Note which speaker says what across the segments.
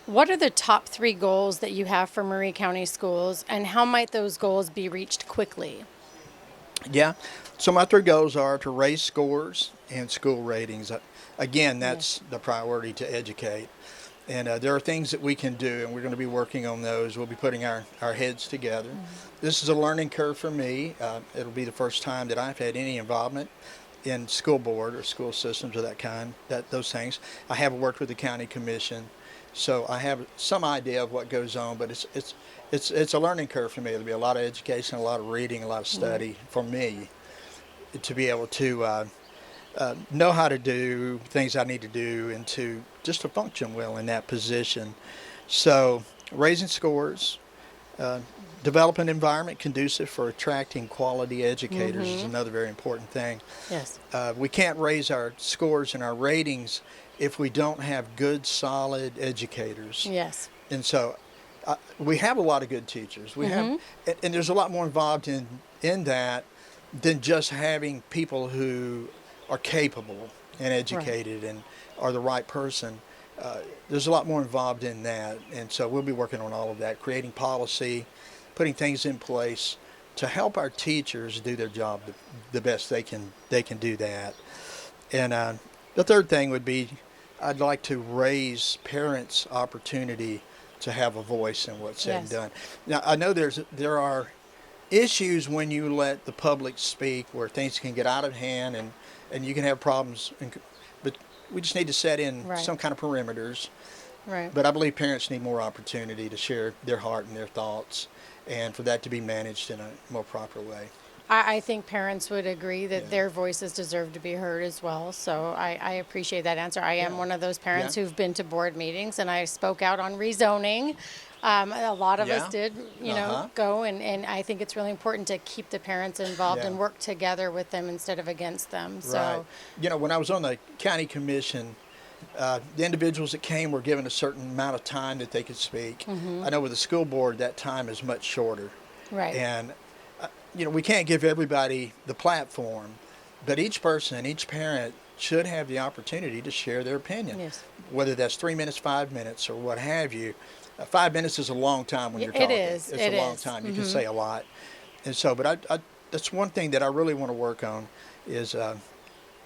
Speaker 1: What are the top 3 goals that you have for Maury County Schools, and how might those goals be reached quickly?
Speaker 2: Yeah. So my 3 goals are to raise scores and school ratings. Again, that's
Speaker 1: Yes.
Speaker 2: the priority, to educate. And there are things that we can do, and we're going to be working on those. We'll be putting our heads together. This is a learning curve for me. It'll be the first time that I've had any involvement in school board or school systems of that kind, those things. I have worked with the county commission, so I have some idea of what goes on, but it's a learning curve for me. It'll be a lot of education, a lot of reading, a lot of
Speaker 1: Right.
Speaker 2: study for me to be able to know how to do things I need to do and to function well in that position. So raising scores, uh, develop an environment conducive for attracting quality educators is
Speaker 1: Mm-hmm.
Speaker 2: another very important thing.
Speaker 1: Yes.
Speaker 2: We can't raise our scores and our ratings if we don't have good, solid educators.
Speaker 1: Yes.
Speaker 2: And so we have a lot of good teachers. We have,
Speaker 1: Mm-hmm.
Speaker 2: and there's a lot more involved in that than just having people who are capable and
Speaker 1: Right.
Speaker 2: educated and are the right person. There's a lot more involved in that, and so we'll be working on all of that, creating policy, putting things in place to help our teachers do their job the best they can do that. And the third thing would be, I'd like to raise parents' opportunity to have a voice in what's said and
Speaker 1: Yes.
Speaker 2: done. Now I know there are issues when you let the public speak where things can get out of hand and you can have problems. But we just need to set in
Speaker 1: Right.
Speaker 2: some kind of perimeters.
Speaker 1: Right.
Speaker 2: But I believe parents need more opportunity to share their heart and their thoughts, and for that to be managed in a more proper way.
Speaker 1: I think parents would agree
Speaker 2: Yeah.
Speaker 1: that their voices deserve to be heard as well. So I appreciate that answer. I am
Speaker 2: Yeah.
Speaker 1: one of those
Speaker 2: Yeah.
Speaker 1: parents who've been to board meetings, and I spoke out on rezoning. A lot of us
Speaker 2: Yeah.
Speaker 1: did,
Speaker 2: Uh huh.
Speaker 1: go, and I think it's really important to keep the parents involved
Speaker 2: Yeah.
Speaker 1: and work together with them instead of against them.
Speaker 2: Right.
Speaker 1: So,
Speaker 2: When I was on the county commission, the individuals that came were given a certain amount of time that they could speak. I know with the school board, that time is much shorter.
Speaker 1: right.
Speaker 2: And, we can't give everybody the platform, but each person, each parent should have the opportunity to share their opinion,
Speaker 1: Yes.
Speaker 2: whether that's 3 minutes, 5 minutes, or what have you. 5 minutes is a long time when you're
Speaker 1: It
Speaker 2: talking.
Speaker 1: is.
Speaker 2: It's a
Speaker 1: It
Speaker 2: long
Speaker 1: is.
Speaker 2: time. You can
Speaker 1: Mm-hmm.
Speaker 2: say a lot. And so, but that's one thing that I really want to work on is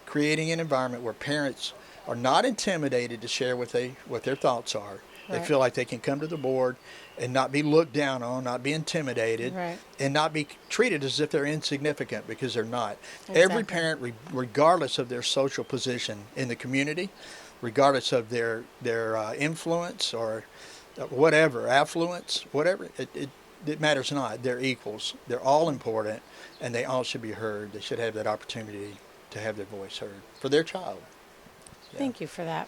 Speaker 2: creating an environment where parents are not intimidated to share what their thoughts are. They
Speaker 1: Right.
Speaker 2: feel like they can come to the board and not be looked down on, not be intimidated,
Speaker 1: Right.
Speaker 2: and not be treated as if they're insignificant, because they're not. Every
Speaker 1: Exactly.
Speaker 2: parent, regardless of their social position in the community, regardless of their influence or whatever, affluence, whatever, it matters not. They're equals. They're all important, and they all should be heard. They should have that opportunity to have their voice heard for their child. Yeah.
Speaker 1: Thank you for that.